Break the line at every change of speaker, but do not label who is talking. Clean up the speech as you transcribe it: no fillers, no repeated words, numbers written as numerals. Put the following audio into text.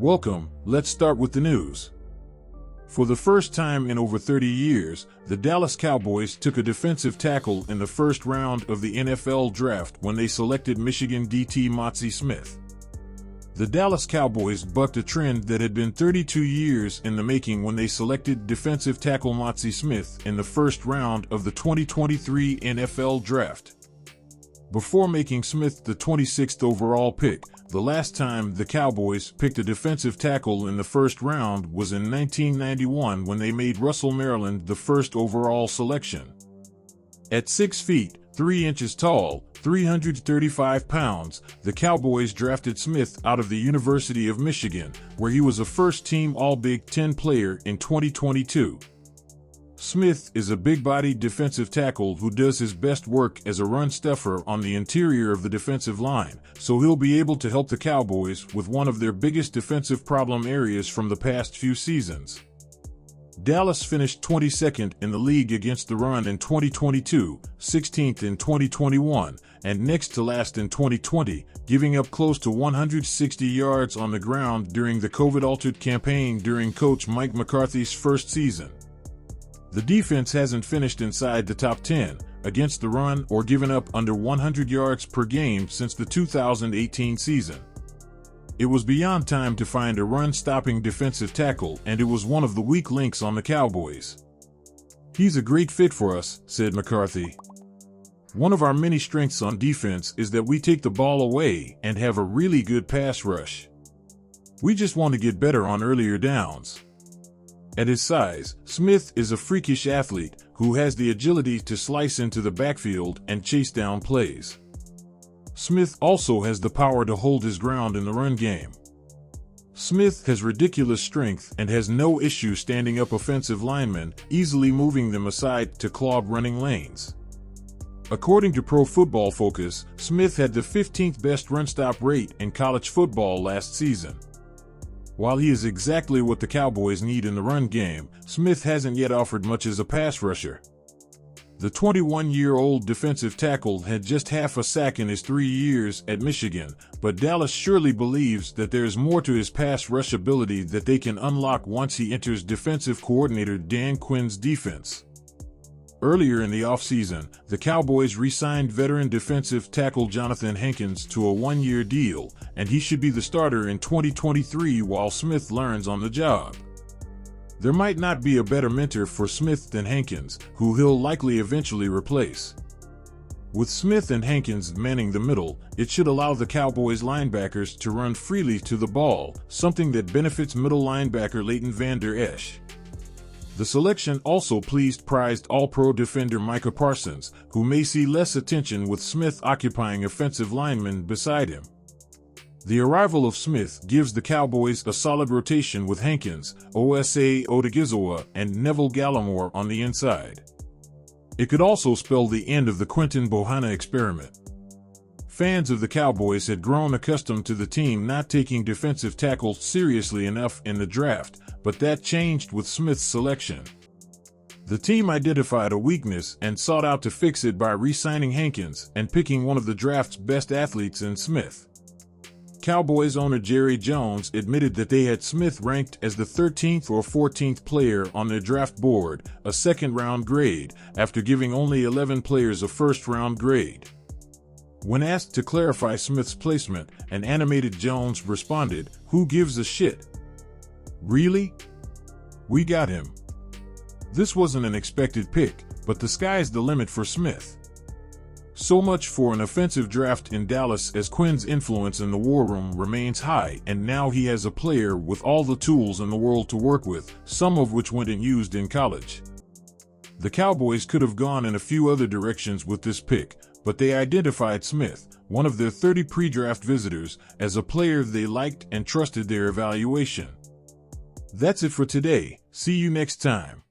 Welcome, let's start with the news. For the first time in over 30 years, the Dallas Cowboys took a defensive tackle in the first round of the NFL draft when they selected Michigan DT Mazi Smith. The Dallas Cowboys bucked a trend that had been 32 years in the making when they selected defensive tackle Mazi Smith in the first round of the 2023 NFL draft. Before making Smith the 26th overall pick, the last time the Cowboys picked a defensive tackle in the first round was in 1991 when they made Russell Maryland the first overall selection. At 6 feet, 3 inches tall, 335 pounds, the Cowboys drafted Smith out of the University of Michigan, where he was a first-team All-Big Ten player in 2022. Smith is a big-bodied defensive tackle who does his best work as a run stuffer on the interior of the defensive line, so he'll be able to help the Cowboys with one of their biggest defensive problem areas from the past few seasons. Dallas finished 22nd in the league against the run in 2022, 16th in 2021, and next to last in 2020, giving up close to 160 yards on the ground during the COVID-altered campaign during Coach Mike McCarthy's first season. The defense hasn't finished inside the top 10 against the run or given up under 100 yards per game since the 2018 season. It was beyond time to find a run-stopping defensive tackle, and it was one of the weak links on the Cowboys. "He's a great fit for us," said McCarthy. "One of our many strengths on defense is that we take the ball away and have a really good pass rush. We just want to get better on earlier downs." At his size, Smith is a freakish athlete who has the agility to slice into the backfield and chase down plays. Smith also has the power to hold his ground in the run game. Smith has ridiculous strength and has no issue standing up offensive linemen, easily moving them aside to clog running lanes. According to Pro Football Focus, Smith had the 15th best run-stop rate in college football last season. While he is exactly what the Cowboys need in the run game, Smith hasn't yet offered much as a pass rusher. The 21-year-old defensive tackle had just half a sack in his 3 years at Michigan, but Dallas surely believes that there is more to his pass rush ability that they can unlock once he enters defensive coordinator Dan Quinn's defense. Earlier in the offseason, the Cowboys re-signed veteran defensive tackle Jonathan Hankins to a 1-year deal, and he should be the starter in 2023 while Smith learns on the job. There might not be a better mentor for Smith than Hankins, who he'll likely eventually replace. With Smith and Hankins manning the middle, it should allow the Cowboys linebackers to run freely to the ball, something that benefits middle linebacker Leighton Vander Esch. The selection also pleased prized All-Pro defender Micah Parsons, who may see less attention with Smith occupying offensive linemen beside him. The arrival of Smith gives the Cowboys a solid rotation with Hankins, Osa Odighizowa, and Neville Gallimore on the inside. It could also spell the end of the Quinton Bohanna experiment. Fans of the Cowboys had grown accustomed to the team not taking defensive tackles seriously enough in the draft, but that changed with Smith's selection. The team identified a weakness and sought out to fix it by re-signing Hankins and picking one of the draft's best athletes in Smith. Cowboys owner Jerry Jones admitted that they had Smith ranked as the 13th or 14th player on their draft board, a second-round grade, after giving only 11 players a first-round grade. When asked to clarify Smith's placement, an animated Jones responded, "Who gives a shit? Really? We got him." This wasn't an expected pick, but the sky's the limit for Smith. So much for an offensive draft in Dallas, as Quinn's influence in the war room remains high, and now he has a player with all the tools in the world to work with, some of which went unused in college. The Cowboys could have gone in a few other directions with this pick, but they identified Smith, one of their 30 pre-draft visitors, as a player they liked and trusted their evaluation. That's it for today. See you next time.